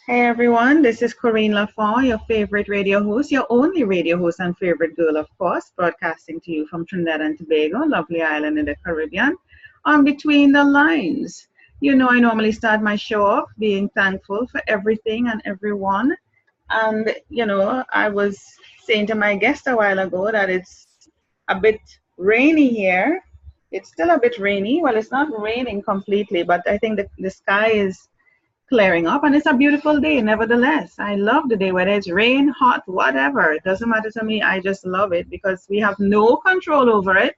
Hey everyone, this is Corine Lafont, your favorite radio host, your only radio host and favorite girl, of course, broadcasting to you from Trinidad and Tobago, lovely island in the Caribbean, on Between the Lines. You know, I normally start my show off being thankful for everything and everyone. And, I was saying to my guest a while ago that it's a bit rainy here. It's still a bit rainy. Well, it's not raining completely, but I think the sky is clearing up and it's a beautiful day nevertheless. I love the day, whether it's rain, hot, whatever. It doesn't matter to me. I just love it because we have no control over it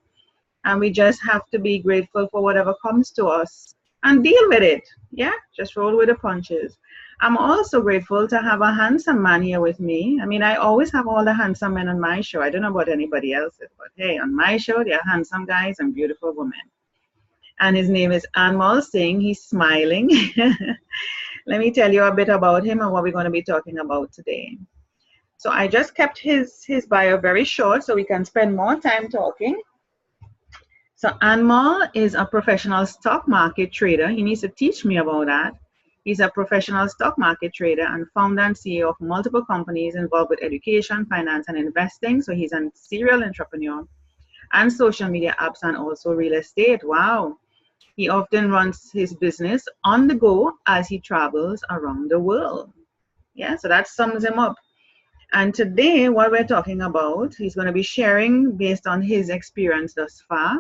and we just have to be grateful for whatever comes to us and deal with it. Yeah, just roll with the punches. I'm also grateful to have a handsome man here with me. I mean, I always have all the handsome men on my show. I don't know about anybody else's, but hey, on my show, there are handsome guys and beautiful women. And his name is Anmol Singh. He's smiling. Let me tell you a bit about him and what we're going to be talking about today. So I just kept his bio very short so we can spend more time talking. So Anmol is a professional stock market trader. He needs to teach me about that. He's a professional stock market trader and founder and CEO of multiple companies involved with education, finance, and investing. So he's a serial entrepreneur and social media apps and also real estate. Wow. He often runs his business on the go as he travels around the world. Yeah, so that sums him up. And today, what we're talking about, he's going to be sharing based on his experience thus far,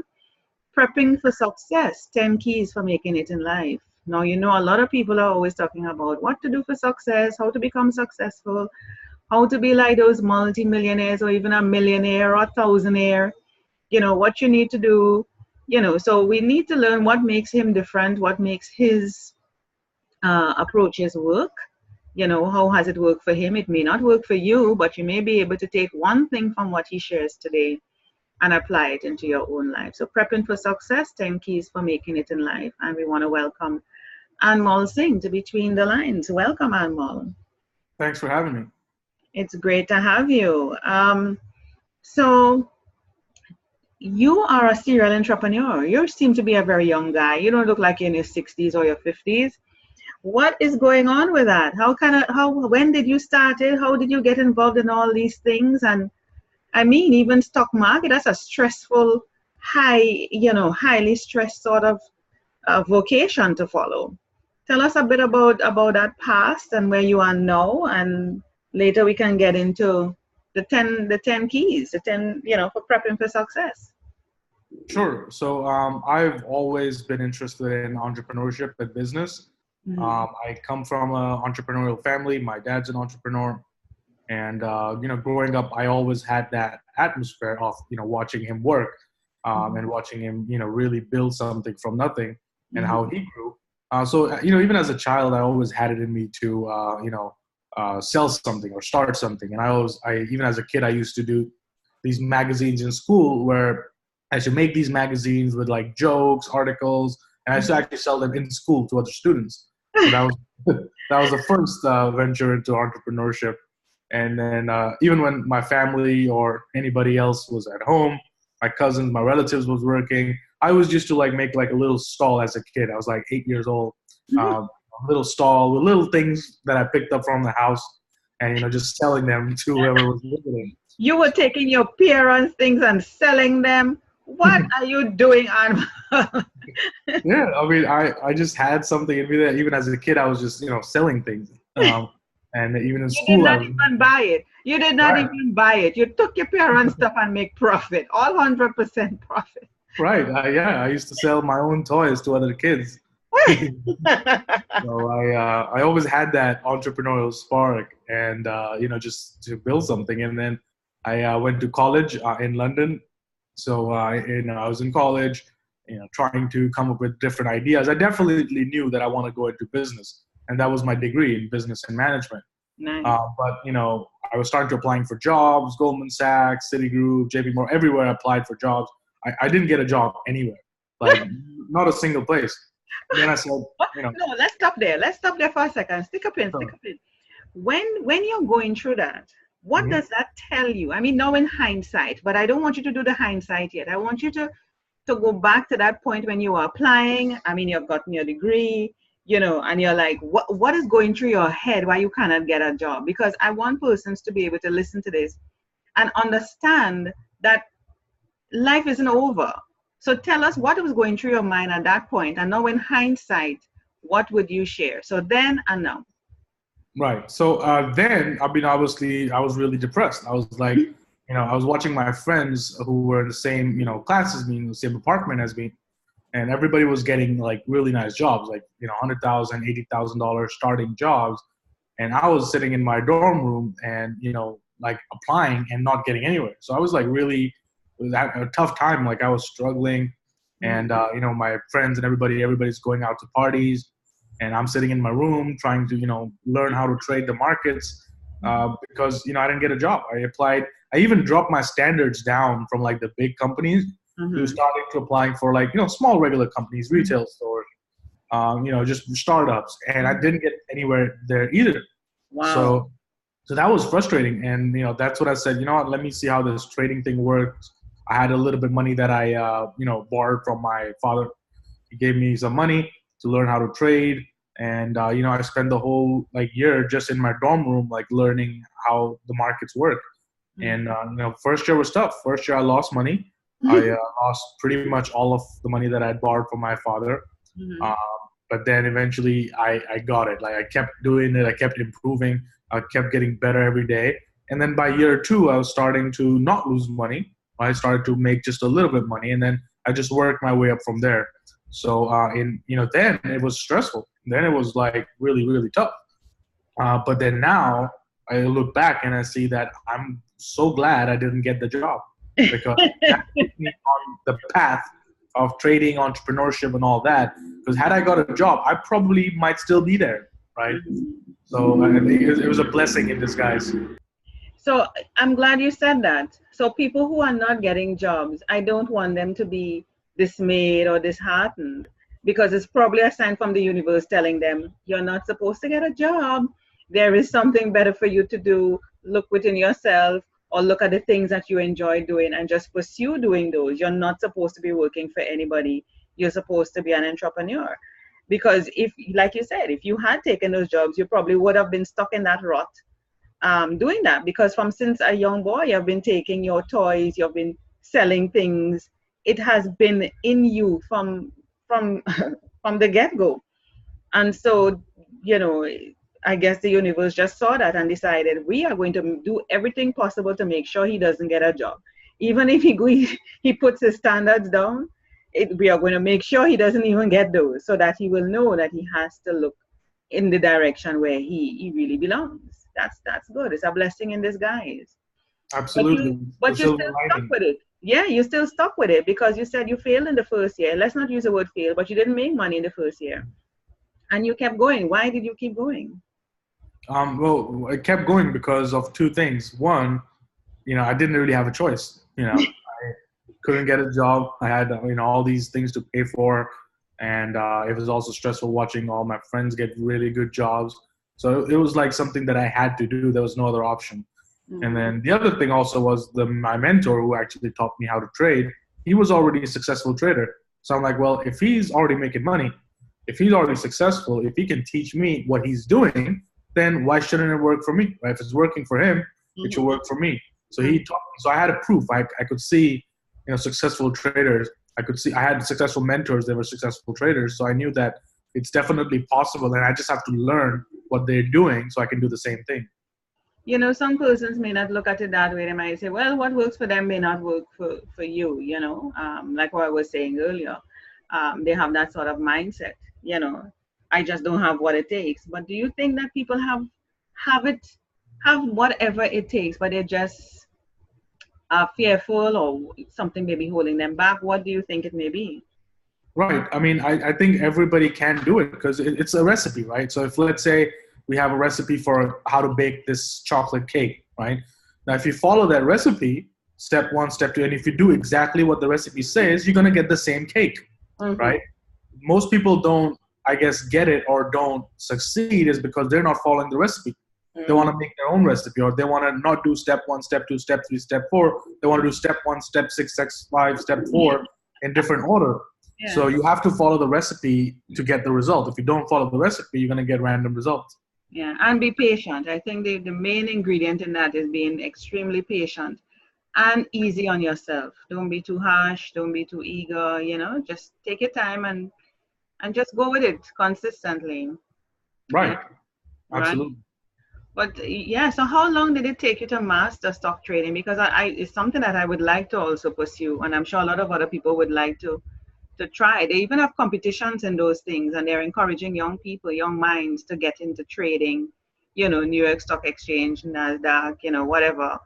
prepping for success, 10 keys for making it in life. Now, you know, a lot of people are always talking about what to do for success, how to become successful, how to be like those multi-millionaires or even a millionaire or a thousandaire, you know, what you need to do. So we need to learn what makes him different, what makes his approaches work. How has it worked for him? It may not work for you, but you may be able to take one thing from what he shares today and apply it into your own life. So prepping for success, 10 keys for making it in life. And we want to welcome Anmol Singh to Between the Lines. Welcome, Anmol. Thanks for having me. It's great to have you. So you are a serial entrepreneur. You seem to be a very young guy. You don't look like you're in your 60s or your 50s. What is going on with that? When did you start it? How did you get involved in all these things? And I mean, even stock market, that's a stressful, highly stressed sort of vocation to follow. Tell us a bit about that past and where you are now, and later we can get into the 10 keys, the 10, for prepping for success. Sure. So I've always been interested in entrepreneurship and business. Mm-hmm. I come from an entrepreneurial family. My dad's an entrepreneur. And, growing up, I always had that atmosphere of, watching him work and watching him, really build something from nothing and how he grew. So, even as a child, I always had it in me to, sell something or start something. And even as a kid, I used to do these magazines in school where I should make these magazines with like jokes, articles, and I used to actually sell them in school to other students. So that was the first venture into entrepreneurship. And then even when my family or anybody else was at home, my cousins, my relatives was working, I was used to make a little stall as a kid. I was like 8 years old. A little stall with little things that I picked up from the house and, just selling them to whoever was visiting. You were taking your parents' things and selling them. What are you doing, Anmol? Yeah, I mean, I just had something in me that even as a kid, I was just, selling things. And even in school, you did not even buy it. You did not even buy it. You took your parents' stuff and make profit, all 100% profit. Right. I used to sell my own toys to other kids. So I always had that entrepreneurial spark and, just to build something. And then I went to college in London. So I was in college, trying to come up with different ideas. I definitely knew that I want to go into business. And that was my degree in business and management. Nice. But, I was starting to applying for jobs, Goldman Sachs, Citigroup, JP Morgan, everywhere I applied for jobs. I didn't get a job anywhere, not a single place. And then I said, No, let's stop there. Let's stop there for a second. Stick a pin. When you're going through that, what does that tell you? I mean, now in hindsight, but I don't want you to do the hindsight yet. I want you to go back to that point when you were applying. I mean, you've gotten your degree, and you're like, what is going through your head why you cannot get a job? Because I want persons to be able to listen to this and understand that life isn't over. So tell us what was going through your mind at that point, and now in hindsight, what would you share? So then and now. Right. So then, I mean, obviously, I was really depressed. I was like, I was watching my friends who were in the same, class as me, in the same apartment as me, and everybody was getting like really nice jobs, like, $100,000, $80,000 starting jobs. And I was sitting in my dorm room and, like applying and not getting anywhere. So I was like really, it was a tough time. Like I was struggling, and, my friends and everybody's going out to parties, and I'm sitting in my room trying to, learn how to trade the markets, because, I didn't get a job. I applied. I even dropped my standards down from like the big companies to starting to applying for like, small regular companies, retail stores, just startups. And I didn't get anywhere there either. Wow. So that was frustrating. And, that's what I said, what, let me see how this trading thing works. I had a little bit of money that I, borrowed from my father. He gave me some money to learn how to trade. And, I spent the whole like year just in my dorm room, like learning how the markets work. And, first year was tough. First year I lost money. I lost pretty much all of the money that I had borrowed from my father. But then eventually I got it. Like I kept doing it. I kept improving. I kept getting better every day. And then by year 2, I was starting to not lose money. I started to make just a little bit of money. And then I just worked my way up from there. So, then it was stressful. Then it was like really, really tough. But then now I look back and I see that I'm so glad I didn't get the job, because that put me on the path of trading, entrepreneurship, and all that. Because had I got a job, I probably might still be there, right? So I think it was a blessing in disguise. So I'm glad you said that. So people who are not getting jobs, I don't want them to be dismayed or disheartened, because it's probably a sign from the universe telling them you're not supposed to get a job. There is something better for you to do. Look within yourself, or look at the things that you enjoy doing and just pursue doing those. You're not supposed to be working for anybody. You're supposed to be an entrepreneur. Because if, like you said, if you had taken those jobs, you probably would have been stuck in that rut, doing that. Because since a young boy, you've been taking your toys, you've been selling things. It has been in you from from the get-go. And so, I guess the universe just saw that and decided we are going to do everything possible to make sure he doesn't get a job. Even if he puts his standards down, we are going to make sure he doesn't even get those, so that he will know that he has to look in the direction where he really belongs. That's good. It's a blessing in disguise. Absolutely. But you still stuck with it. Yeah, you still stuck with it because you said you failed in the first year. Let's not use the word fail, but you didn't make money in the first year. And you kept going. Why did you keep going? Well, I kept going because of two things. One, I didn't really have a choice. I couldn't get a job. I had, all these things to pay for. And it was also stressful watching all my friends get really good jobs. So it was like something that I had to do. There was no other option. And then the other thing also was my mentor, who actually taught me how to trade. He was already a successful trader. So I'm like, well, if he's already making money, if he's already successful, if he can teach me what he's doing, then why shouldn't it work for me? Right? If it's working for him, it should work for me. So he taught me. So I had a proof. I could see, successful traders. I had successful mentors that were successful traders. So I knew that it's definitely possible, and I just have to learn what they're doing so I can do the same thing. Some persons may not look at it that way. They might say, well, what works for them may not work for you, like what I was saying earlier. They have that sort of mindset, I just don't have what it takes. But do you think that people have whatever it takes, but they're just fearful, or something may be holding them back? What do you think it may be? Right. I mean, I think everybody can do it because it's a recipe, right? So if, let's say, we have a recipe for how to bake this chocolate cake, right? Now, if you follow that recipe, step 1, step 2, and if you do exactly what the recipe says, you're going to get the same cake, right? Most people don't, I guess, get it or don't succeed is because they're not following the recipe. They want to make their own recipe, or they want to not do step 1, step 2, step 3, step 4. They want to do step 1, step 6, step 5, step 4 in different order. So you have to follow the recipe to get the result. If you don't follow the recipe, you're going to get random results. Yeah, and be patient. I think the main ingredient in that is being extremely patient and easy on yourself. Don't be too harsh, don't be too eager, just take your time and just go with it consistently. Right. Yeah, right. Absolutely. But yeah, so how long did it take you to master stock trading? Because it's something that I would like to also pursue, and I'm sure a lot of other people would like to try. They even have competitions in those things, and they're encouraging young people, young minds to get into trading, New York Stock Exchange, NASDAQ, whatever,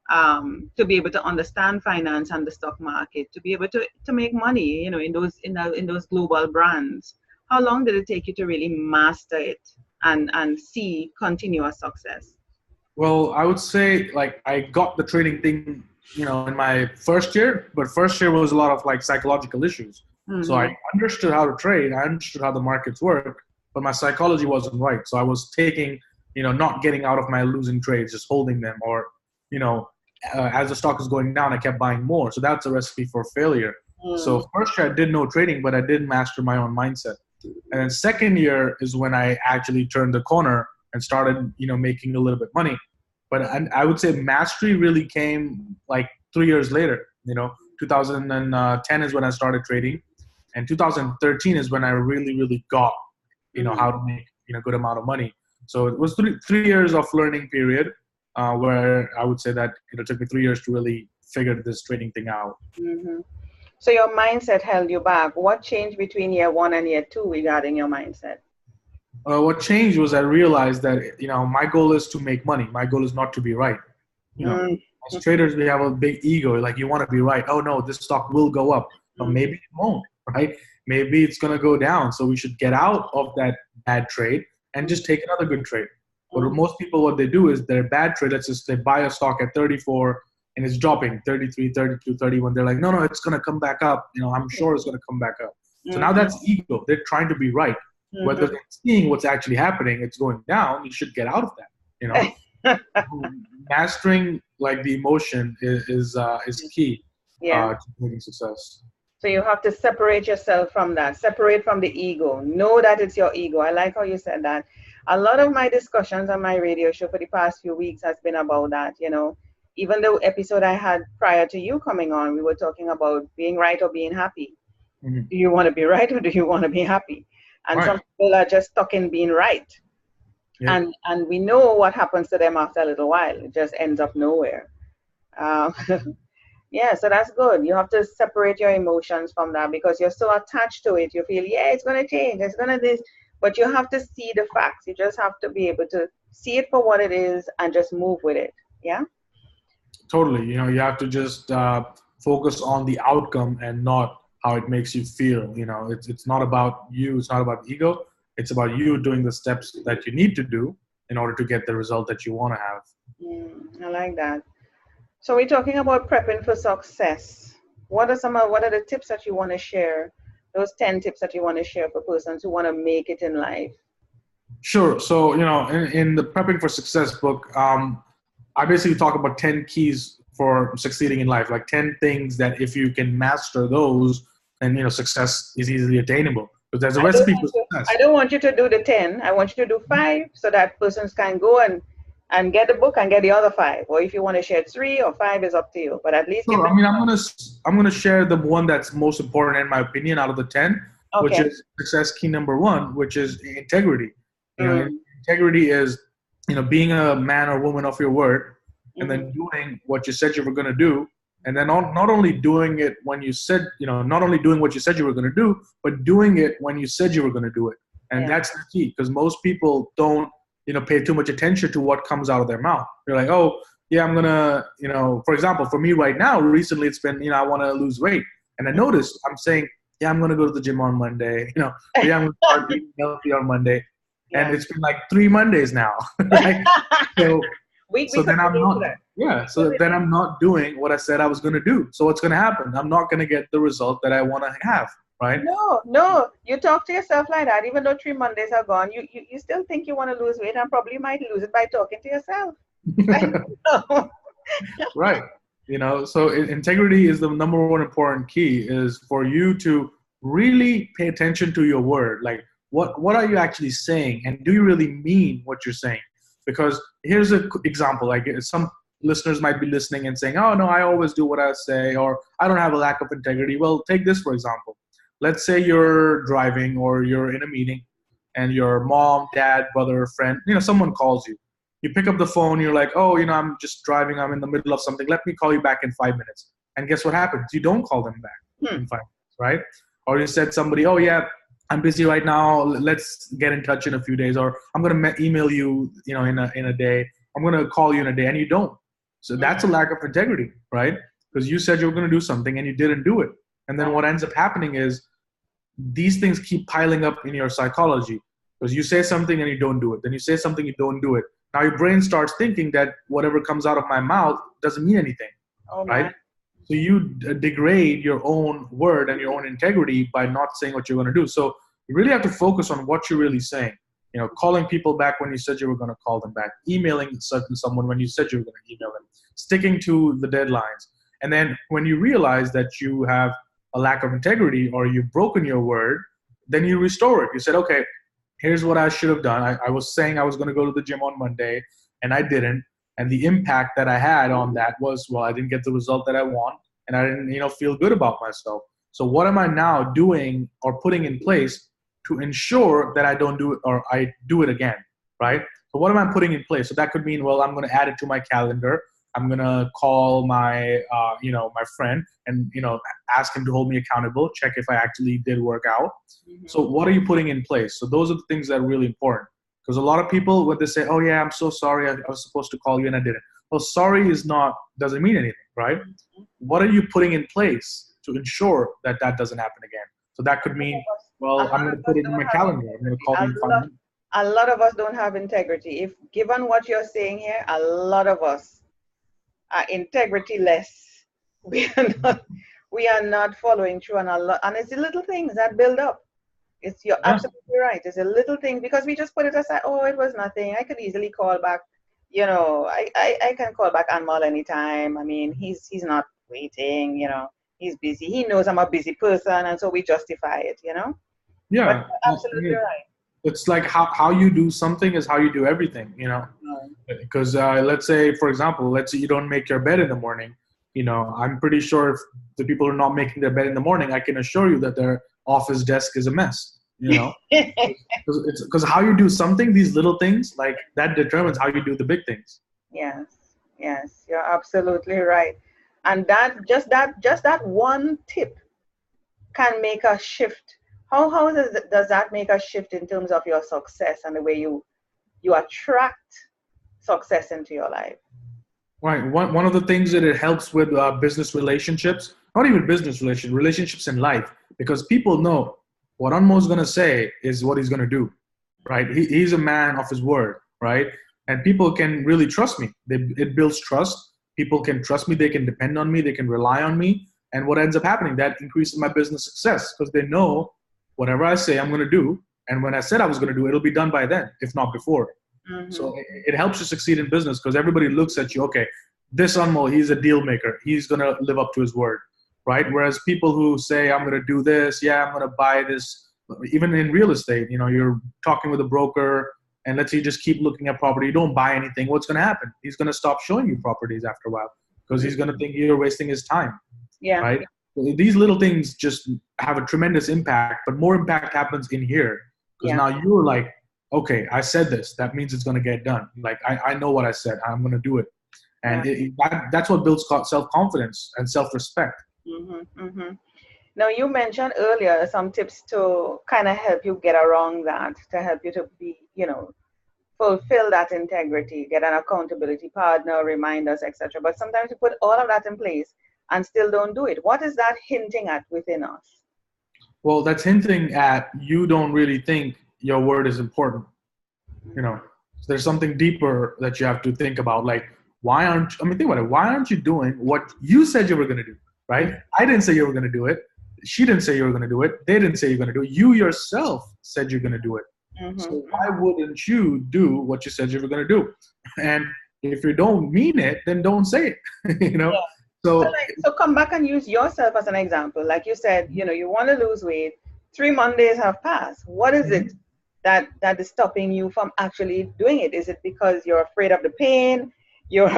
to be able to understand finance and the stock market, to be able to make money, in those global brands. How long did it take you to really master it and see continuous success? Well, I would say like I got the trading thing, in my first year, but first year was a lot of like psychological issues. So I understood how to trade, I understood how the markets work, but my psychology wasn't right. So I was taking, not getting out of my losing trades, just holding them, or, as the stock is going down, I kept buying more. So that's a recipe for failure. So first year I did no trading, but I did master my own mindset. And then second year is when I actually turned the corner and started, making a little bit money. But I would say mastery really came like 3 years later. 2010 is when I started trading, and 2013 is when I really, really got, how to make, good amount of money. So it was three years of learning period, where I would say that it took me 3 years to really figure this trading thing out. So your mindset held you back. What changed between year 1 and year 2 regarding your mindset? What changed was I realized that, my goal is to make money. My goal is not to be right. As traders, we have a big ego. Like, you want to be right. Oh no, this stock will go up, but maybe it won't, right? Maybe it's going to go down. So we should get out of that bad trade and just take another good trade. But most people, what they do is their bad trade, let's just, they buy a stock at 34 and it's dropping 33, 32, 31. They're like, no, it's going to come back up. I'm sure it's going to come back up. So now that's ego. They're trying to be right. Whether they're seeing what's actually happening, it's going down, you should get out of that, Mastering like the emotion is key to making success. So you have to separate yourself from that, separate from the ego. Know that it's your ego. I like how you said that. A lot of my discussions on my radio show for the past few weeks has been about that, Even the episode I had prior to you coming on, we were talking about being right or being happy. Do you want to be right or do you want to be happy? And some people are just stuck in being right. Yeah. And we know what happens to them after a little while. It just ends up nowhere. Yeah, so that's good. You have to separate your emotions from that because you're so attached to it. You feel, it's going to change. It's going to this. But you have to see the facts. You just have to be able to see it for what it is and just move with it. Yeah? Totally. You have to just focus on the outcome and not how it makes you feel. It's not about you. It's not about ego. It's about you doing the steps that you need to do in order to get the result that you want to have. I like that. So we're talking about prepping for success. What are the tips that you want to share? Those 10 tips that you want to share for persons who want to make it in life? Sure. So, in the Prepping for Success book, I basically talk about 10 keys for succeeding in life, like 10 things that if you can master those, then, success is easily attainable. Because there's a recipe for success. I don't want you to do the 10. I want you to do 5 so that persons can go and get the book and get the other 5. Or if you want to share 3 or 5 is up to you. But at least I'm gonna share the one that's most important in my opinion out of the 10, which is success key number 1, which is integrity. Integrity is being a man or woman of your word, and then doing what you said you were gonna do. And then not only doing it when you said, not only doing what you said you were going to do, but doing it when you said you were going to do it. And that's the key, because most people don't, pay too much attention to what comes out of their mouth. They're like, oh, yeah, I'm going to, for example, for me right now, recently it's been, I want to lose weight. And I noticed I'm saying, yeah, I'm going to go to the gym on Monday, yeah, I'm going to start eating healthy on Monday. Yeah. And it's been like 3 Mondays now. Right? So then I'm not. Yeah. So then I'm not doing what I said I was going to do. So what's going to happen? I'm not going to get the result that I want to have. Right? No. You talk to yourself like that. Even though 3 Mondays are gone, you still think you want to lose weight and probably might lose it by talking to yourself. Right. So integrity is the number one important key, is for you to really pay attention to your word. Like, what are you actually saying? And do you really mean what you're saying? Because here's an example. Like, some listeners might be listening and saying, oh, no, I always do what I say, or I don't have a lack of integrity. Well, take this, for example. Let's say you're driving or you're in a meeting and your mom, dad, brother, friend, someone calls you. You pick up the phone, you're like, oh, I'm just driving, I'm in the middle of something. Let me call you back in 5 minutes. And guess what happens? You don't call them back in 5 minutes, right? Or you said somebody, oh yeah, I'm busy right now. Let's get in touch in a few days. Or I'm going to email you, in a day. I'm going to call you in a day, and you don't. So that's a lack of integrity, right? Because you said you were going to do something and you didn't do it. And then what ends up happening is these things keep piling up in your psychology, because you say something and you don't do it. Then you say something, you don't do it. Now your brain starts thinking that whatever comes out of my mouth doesn't mean anything, right? So you degrade your own word and your own integrity by not saying what you're going to do. So you really have to focus on what you're really saying. Calling people back when you said you were going to call them back, emailing someone when you said you were going to email them, sticking to the deadlines. And then when you realize that you have a lack of integrity or you've broken your word, then you restore it. You said, okay, here's what I should have done. I was saying I was going to go to the gym on Monday and I didn't. And the impact that I had on that was, well, I didn't get the result that I want and I didn't, feel good about myself. So what am I now doing or putting in place to ensure that I don't do it or I do it again, right? So what am I putting in place? So that could mean, well, I'm going to add it to my calendar. I'm going to call my, my friend and, ask him to hold me accountable, check if I actually did work out. So what are you putting in place? So those are the things that are really important. Because a lot of people, when they say, oh yeah, I'm so sorry, I was supposed to call you and I didn't. Well, sorry doesn't mean anything, right? What are you putting in place to ensure that doesn't happen again? So that could mean, well, I'm going to put it in my calendar. I'm going to call you in 5 minutes. A lot of us don't have integrity. If given what you're saying here, a lot of us are integrity-less. We are not following through on a lot. And it's the little things that build up. You're absolutely right. It's a little thing because we just put it aside. Oh, it was nothing. I could easily call back. I can call back Anmol anytime. I mean, he's not waiting. He's busy. He knows I'm a busy person, and so we justify it. Yeah, but absolutely right. It's like how you do something is how you do everything. Because let's say, for example, let's say you don't make your bed in the morning. I'm pretty sure if the people are not making their bed in the morning, I can assure you that their office desk is a mess. Because how you do something, these little things, like that determines how you do the big things. Yes, you're absolutely right. And just that one tip can make a shift. How does that make a shift in terms of your success and the way you attract success into your life? Right. One of the things that it helps with business relationships, not even business relationships in life, because people know what Anmol's going to say is what he's going to do, right? He's a man of his word, right? And people can really trust me. It builds trust. People can trust me. They can depend on me. They can rely on me. And what ends up happening, that increases my business success because they know whatever I say I'm going to do. And when I said I was going to do it, it'll be done by then, if not before. So it helps you succeed in business because everybody looks at you, okay, this Anmol, he's a deal maker. He's going to live up to his word, right? Whereas people who say, I'm going to do this, yeah, I'm going to buy this, even in real estate, you're talking with a broker and let's say you just keep looking at property, you don't buy anything, what's going to happen? He's going to stop showing you properties after a while because he's going to think you're wasting his time, right? So these little things just have a tremendous impact, but more impact happens in here because now you're like, okay, I said this. That means it's going to get done. Like, I know what I said. I'm going to do it. And that's what builds self-confidence and self-respect. Now, you mentioned earlier some tips to kind of help you get around that, to help you to be, fulfill that integrity, get an accountability partner, reminders, etc. But sometimes you put all of that in place and still don't do it. What is that hinting at within us? Well, that's hinting at you don't really think your word is important. There's something deeper that you have to think about. Like, think about it. Why aren't you doing what you said you were going to do, right? I didn't say you were going to do it. She didn't say you were going to do it. They didn't say you're going to do it. You yourself said you're going to do it. So why wouldn't you do what you said you were going to do? And if you don't mean it, then don't say it, So So come back and use yourself as an example. Like you said, you want to lose weight. 3 Mondays have passed. What is it that is stopping you from actually doing it? Is it because you're afraid of the pain? You're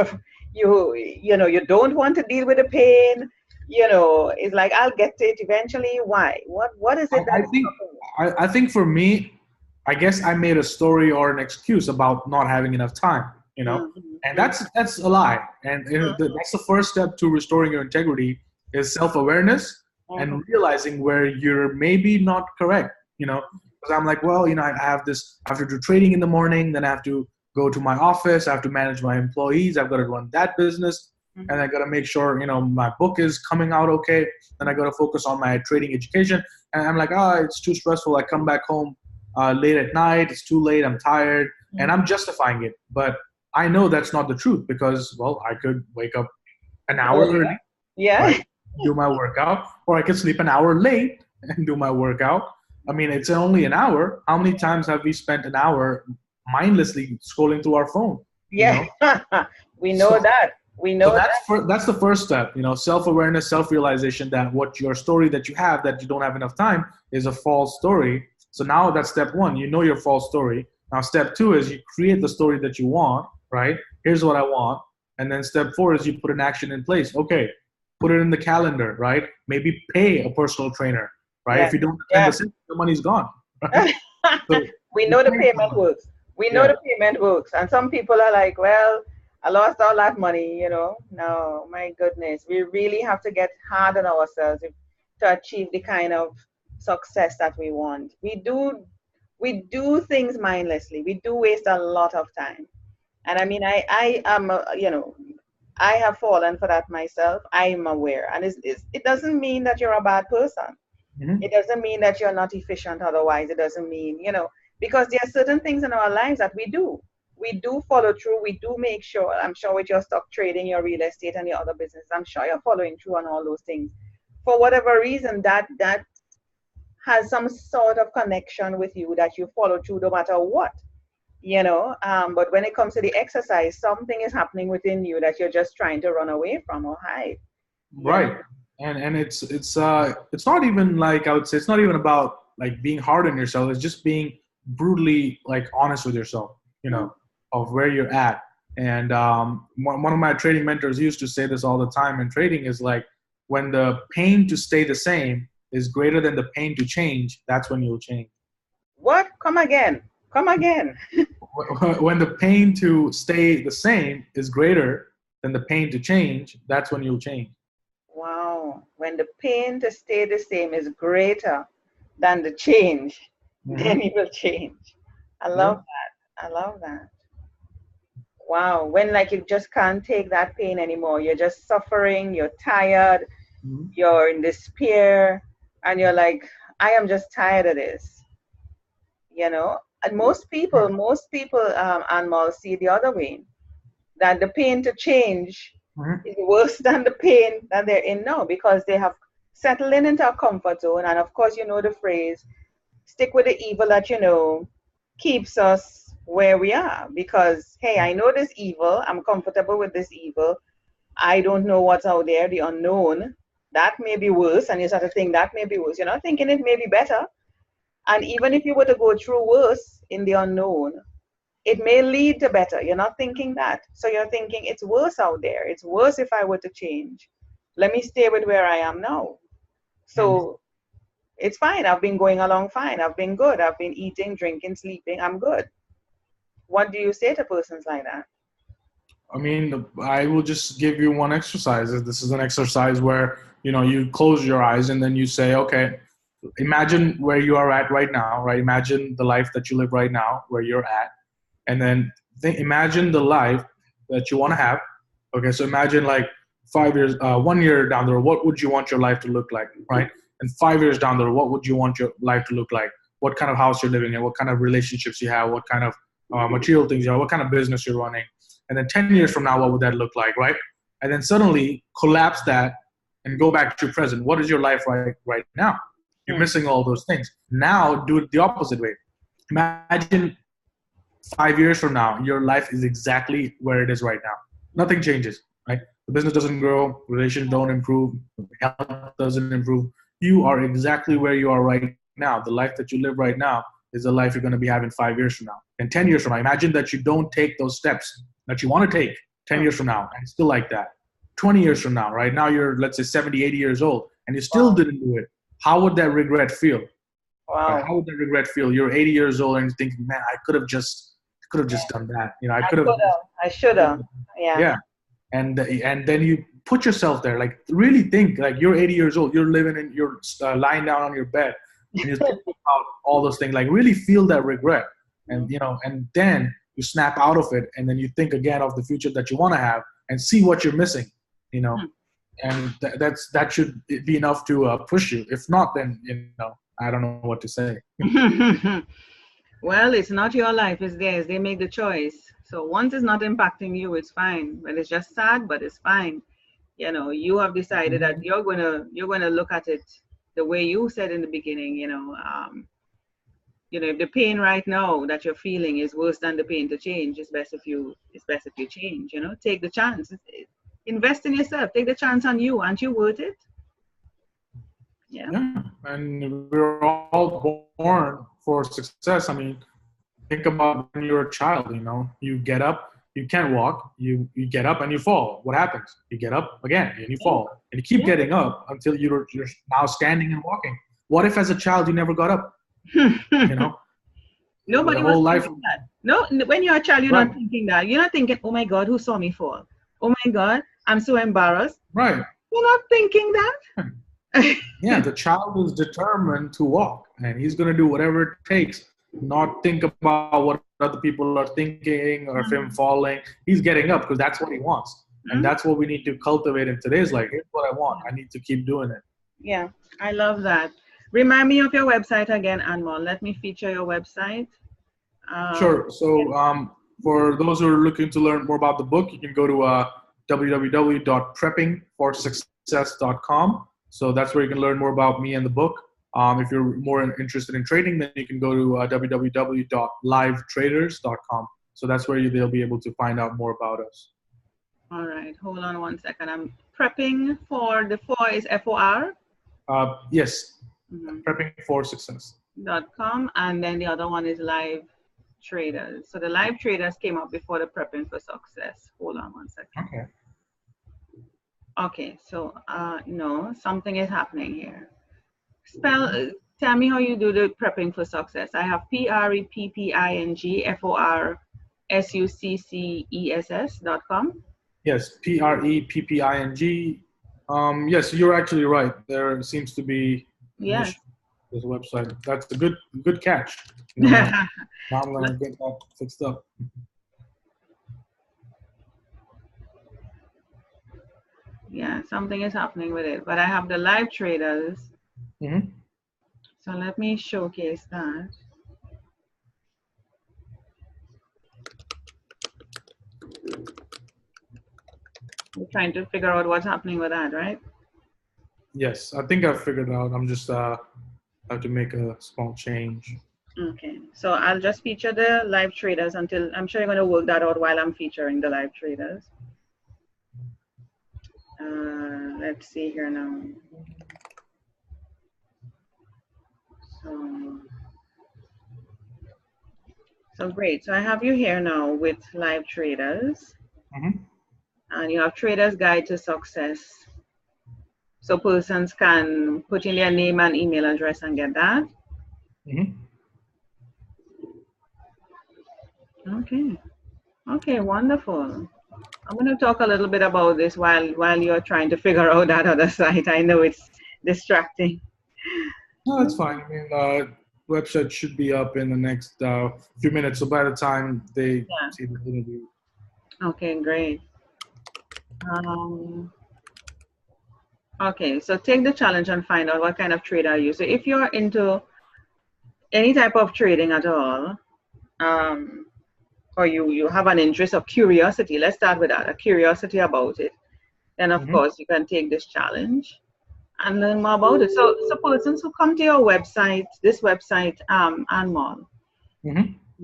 you don't want to deal with the pain? It's like I'll get to it eventually. Why? What is it I that's think stopping you? I think for me, I guess I made a story or an excuse about not having enough time, and Mm-hmm. that's a lie. And that's the first step to restoring your integrity is self-awareness Mm-hmm. and realizing where you're maybe not correct. Because I'm like, well, I have to do trading in the morning, then I have to go to my office, I have to manage my employees, I've got to run that business, and I got to make sure my book is coming out okay. Then I got to focus on my trading education, and I'm like, it's too stressful. I come back home late at night. It's too late. I'm tired, and I'm justifying it. But I know that's not the truth because, well, I could wake up an hour early, Yeah. right, do my workout, or I could sleep an hour late and do my workout. I mean, it's only an hour. How many times have we spent an hour mindlessly scrolling through our phone? Yeah. We know So that. We so know that. that's the first step, self-awareness, self-realization that what your story that you have that you don't have enough time is a false story. So now that's step one. You know your false story. Now step two is you create the story that you want, right? Here's what I want. And then step four is you put an action in place. Okay, put it in the calendar, right? Maybe pay a personal trainer, right? Yeah. If you don't attend the Yeah. session, the money's gone, right? So We you know the pay payment someone. works. We know Yeah. the payment works. And some people are like, well, I lost all that money. No, my goodness. We really have to get hard on ourselves to achieve the kind of success that we want. We do things mindlessly. We do waste a lot of time. And I mean, I am, I have fallen for that myself. I'm aware. And it doesn't mean that you're a bad person. Mhm. It doesn't mean that you're not efficient otherwise. It doesn't mean, because there are certain things in our lives that we do. We do follow through. We do make sure, I'm sure with your stock trading, your real estate and your other business, I'm sure you're following through on all those things. For whatever reason, that has some sort of connection with you that you follow through no matter what. But when it comes to the exercise, something is happening within you that you're just trying to run away from or hide. you know Right. And it's not even like, I would say it's not even about like being hard on yourself. It's just being brutally like honest with yourself, Mm. of where you're at. And one of my trading mentors used to say this all the time in trading is like, when the pain to stay the same is greater than the pain to change, that's when you'll change. What? Come again. When the pain to stay the same is greater than the pain to change, that's when you'll change. Wow. When the pain to stay the same is greater than the change, then Hmm. it will change. I Yeah. love that. I love that. Wow. When like you just can't take that pain anymore. You're just suffering, you're tired, Mhm. you're in despair, and you're like, I am just tired of this. And most people, Anmol, see the other way, that the pain to change Mhm. is worse than the pain that they're in now because they have settled into a comfort zone. And of course, you know the phrase, stick with the evil that you know keeps us where we are. Because, hey, I know this evil, I'm comfortable with this evil. I don't know what's out there, the unknown. That may be worse. And you start to think that may be worse. You're not thinking it may be better. And even if you were to go through worse in the unknown, it may lead to better. You're not thinking that. So you're thinking it's worse out there. It's worse if I were to change. Let me stay with where I am now. Mhm. So it's fine. I've been going along fine. I've been good. I've been eating, drinking, sleeping. I'm good. What do you say to persons like that? I mean, I will just give you one exercise. This is an exercise where, you close your eyes and then you say, okay, imagine where you are at right now, right? Imagine the life that you live right now, where you're at. And then imagine the life that you want to have. Okay, so imagine like 5 years, 1 year down the road, what would you want your life to look like, right? And 5 years down the road, what would you want your life to look like? What kind of house you're living in? What kind of relationships you have? What kind of material things you have? What kind of business you're running? And then 10 years from now, what would that look like, right? And then suddenly collapse that and go back to your present. What is your life right now? You're Hmm. missing all those things. Now do it the opposite way. Imagine 5 years from now, your life is exactly where it is right now. Nothing changes, right? the business doesn't grow, relations don't improve, health doesn't improve, you are exactly where you are right now. The life that you live right now is the life you're going to be having 5 years from now and 10 years from now. Imagine that you don't take those steps that you want to take 10 years from now and still like that. 20 years from now, right now you're, let's say, 70, 80 years old and you still didn't do it. How would that regret feel? Wow. Right? How would that regret feel? You're 80 years old and you're thinking, man, I could have just done that. You know, I could have. I should have. Yeah. Yeah. And then you put yourself there, like really think, like you're 80 years old, you're living in, you're lying down on your bed and you're thinking about all those things, like really feel that regret. And, you know, and then you snap out of it and then you think again of the future that you want to have and see what you're missing, you know, and that should be enough to push you. If not, then, you know, I don't know what to say. Well, it's not your life, it's theirs. They make the choice. So once it's not impacting you, it's fine. Well, it's just sad, but it's fine. You know, you have decided that you're gonna look at it the way you said in the beginning. You know, if the pain right now that you're feeling is worse than the pain to change, it's best if you change. You know, take the chance. Invest in yourself. Take the chance on you. Aren't you worth it? Yeah. And we're all born for success. I mean, think about when you're a child, you know, you get up, you can't walk, you get up and you fall. What happens? You get up again and you fall. And you keep getting up until you're now standing and walking. What if as a child you never got up? You know? Nobody the whole was life. thinking that. No, when you're a child, you're not thinking that. You're not thinking, oh my God, who saw me fall? Oh my God, I'm so embarrassed. Right. You're not thinking that. Yeah, the child is determined to walk and he's going to do whatever it takes, not think about what other people are thinking or if him falling. He's getting up because that's what he wants. And that's what we need to cultivate in today's life. Here's what I want. I need to keep doing it. Yeah, I love that. Remind me of your website again, Anmol. Let me feature your website. Sure. So for those who are looking to learn more about the book, you can go to www.preppingforsuccess.com. So that's where you can learn more about me and the book. If you're more interested in trading, then you can go to www.livetraders.com. So that's where they'll be able to find out more about us. All right. Hold on one second. I'm prepping for the 4 is FOR? Yes. Preppingforsuccess.com. And then the other one is LiveTraders. So the LiveTraders came up before the Prepping for Success. Hold on one second. Okay. Okay, so no, something is happening here. Tell me how you do the Prepping for Success. I have preppingforsuccess.com. Yes, prepping. Yes, you're actually right. There seems to be this website. That's a good catch. You know, now I'm gonna get that fixed up. Yeah, something is happening with it. But I have the LiveTraders. So let me showcase that. We're trying to figure out what's happening with that, right? Yes, I think I've figured it out. I'm just have to make a small change. Okay, so I'll just feature the LiveTraders until, I'm sure you're going to work that out while I'm featuring the LiveTraders. Let's see here now. So great. So I have you here now with LiveTraders. And you have Trader's Guide to Success. So persons can put in their name and email address and get that. Okay, wonderful. I'm going to talk a little bit about this while you're trying to figure out that other site. I know it's distracting. No, that's fine. I mean, website should be up in the next few minutes. So by the time they see the interview. Okay, great. Okay, so take the challenge and find out what kind of trader are you. So if you're into any type of trading at all, or you have an interest or curiosity, let's start with that, a curiosity about it, then of course you can take this challenge and learn more about it. So persons who come to your website, this website, Anmol,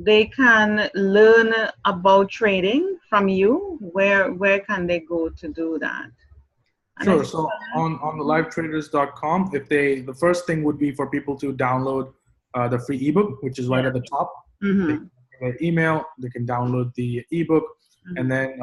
they can learn about trading from you, where can they go to do that? And Sure. So on the LiveTraders.com, the first thing would be for people to download the free ebook, which is right at the top. They Mm-hmm. can their email, they can download the ebook, and then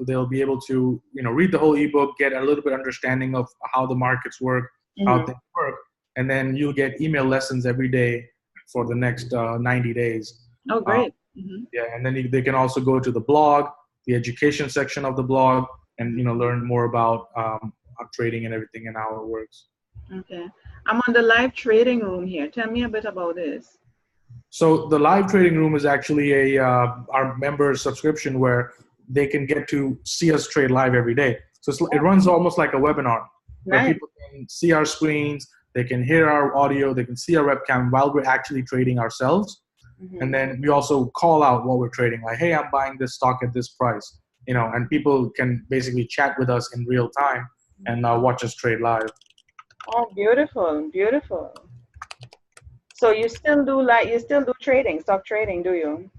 they'll be able to read the whole ebook, get a little bit understanding of how the markets work, how things work, and then you'll get email lessons every day for the next 90 days. Oh, great. Yeah, and then they can also go to the blog, the education section of the blog, and learn more about trading and everything and how it works. Okay. I'm on the live trading room here. Tell me a bit about this. So the live trading room is actually our member subscription where they can get to see us trade live every day. So it runs almost like a webinar where Nice. people can see our screens, they can hear our audio, they can see our webcam while we're actually trading ourselves. And then we also call out what we're trading, like, hey, I'm buying this stock at this price, and people can basically chat with us in real time and watch us trade live. Oh, beautiful, beautiful. So you still do trading, stock trading, do you?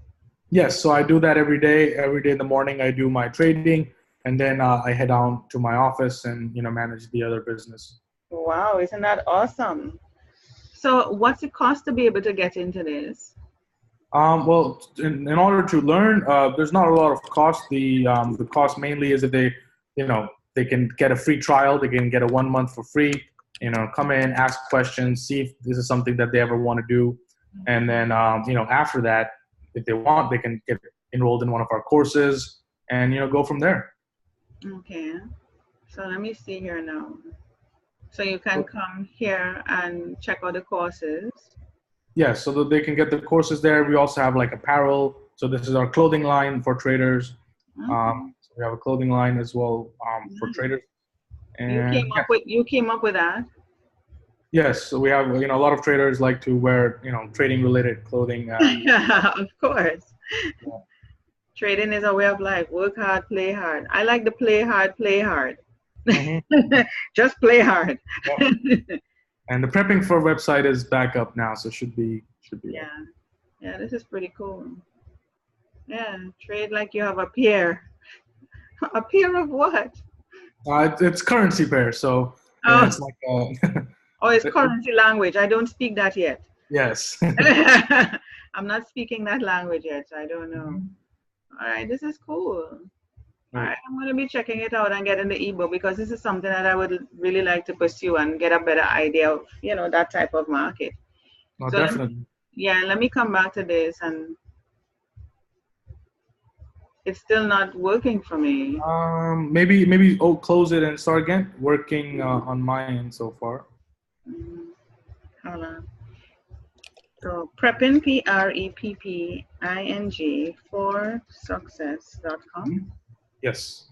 Yes, so I do that every day. Every day in the morning, I do my trading, and then I head down to my office and manage the other business. Wow, isn't that awesome? So what's it cost to be able to get into this? Well, in order to learn, there's not a lot of cost. The cost mainly is that they can get a free trial. They can get a 1 month for free. Come in, ask questions, see if this is something that they ever want to do, and then after that, if they want, they can get enrolled in one of our courses and go from there. Okay, so let me see here now. So you can come here and check out the courses. Yes, so that they can get the courses there. We also have like apparel. So this is our clothing line for traders. So we have a clothing line as well for traders. And you came up with that? Yes, so we have a lot of traders like to wear trading related clothing. Of course. Yeah. Trading is a way of life. Work hard, play hard. I like the play hard, play hard. Just play hard. Yeah. And the prepping for website is back up now, so should be. Yeah, yeah, this is pretty cool. Yeah, trade like you have a pair. A pair of what? It's currency pair, so it's like oh, it's currency language. I don't speak that yet. Yes. I'm not speaking that language yet, so I don't know. All right, this is cool. All right, I'm going to be checking it out and getting the ebook because this is something that I would really like to pursue and get a better idea of, that type of market. Oh, so definitely. Let me come back to this, and it's still not working for me. Maybe close it and start again. Working on my end so far. Hold on. So prepping, PREPPING for success.com. Yes.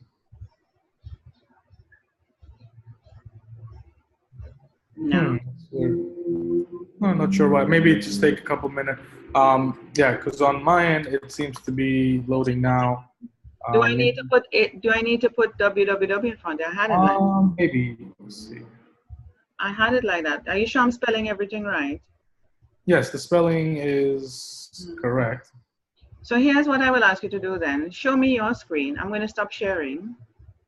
No. I'm not sure why. Maybe it just take a couple minutes. Yeah, because on my end it seems to be loading now. Do I need to put www in front? I had it like that. Maybe. Let's see. I had it like that. Are you sure I'm spelling everything right? Yes, the spelling is correct. So here's what I will ask you to do then. Show me your screen. I'm going to stop sharing.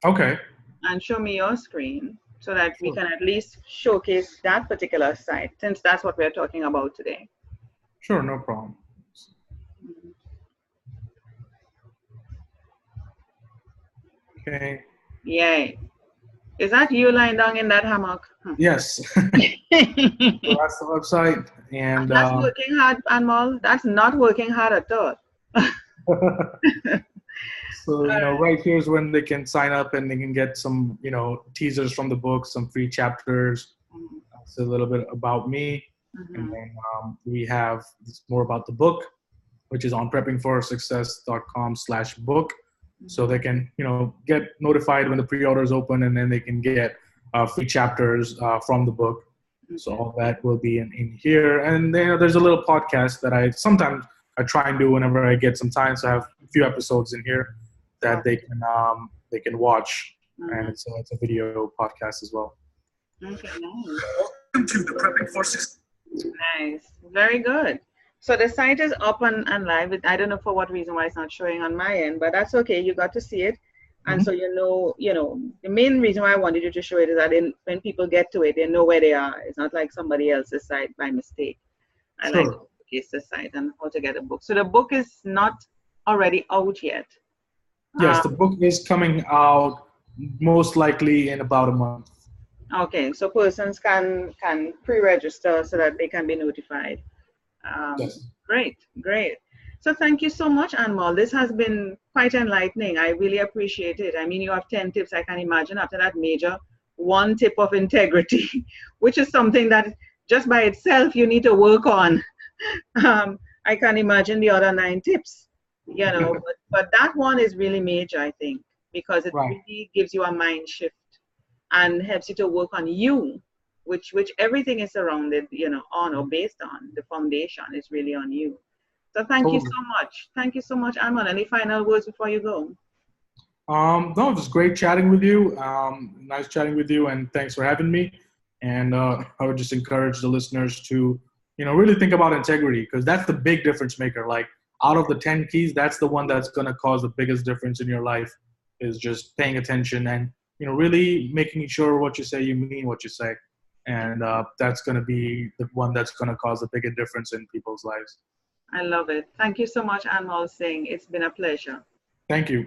Okay. And show me your screen so that we can at least showcase that particular site, since that's what we're talking about today. Sure, no problem. Okay. Yay. Is that you lying down in that hammock? Yes. So that's the website. And that's working hard, Anmol. That's not working hard at all. So, right here is when they can sign up and they can get some, teasers from the book, some free chapters. It's a little bit about me. And then we have more about the book, which is on preppingforsuccess.com/book. So they can, get notified when the pre-orders open, and then they can get free chapters from the book. So all that will be in here. And then there's a little podcast that I try and do whenever I get some time. So I have a few episodes in here that they can watch, and it's a video podcast as well. Okay, nice. Welcome to the Prepping for Success. Nice, very good. So the site is up and live. I don't know for what reason why it's not showing on my end, but that's okay. You got to see it. And so Mhm. the main reason why I wanted you to show it is that when people get to it, they know where they are. It's not like somebody else's site by mistake. I like to Sure. showcase the site and how to get a book. So the book is not already out yet. Yes, the book is coming out most likely in about a month. Okay, so persons can pre-register so that they can be notified. Yes. Great, great. So thank you so much, Anmol. This has been quite enlightening. I really appreciate it. I mean, you have 10 tips. I can imagine after that major one tip of integrity, which is something that just by itself you need to work on. I can imagine the other 9 tips, but that one is really major, I think, because it Right. really gives you a mind shift and helps you to work on you, which everything is surrounded, on or based on. The foundation is really on you. So thank you Totally. so much. Thank you so much, Anmol. Any final words before you go? No, it was great chatting with you. Nice chatting with you, and thanks for having me. And I would just encourage the listeners to, really think about integrity because that's the big difference maker. Like out of the 10 keys, that's the one that's going to cause the biggest difference in your life. Is just paying attention and really making sure what you say you mean what you say, and that's going to be the one that's going to cause the biggest difference in people's lives. I love it. Thank you so much, Anmol Singh. It's been a pleasure. Thank you.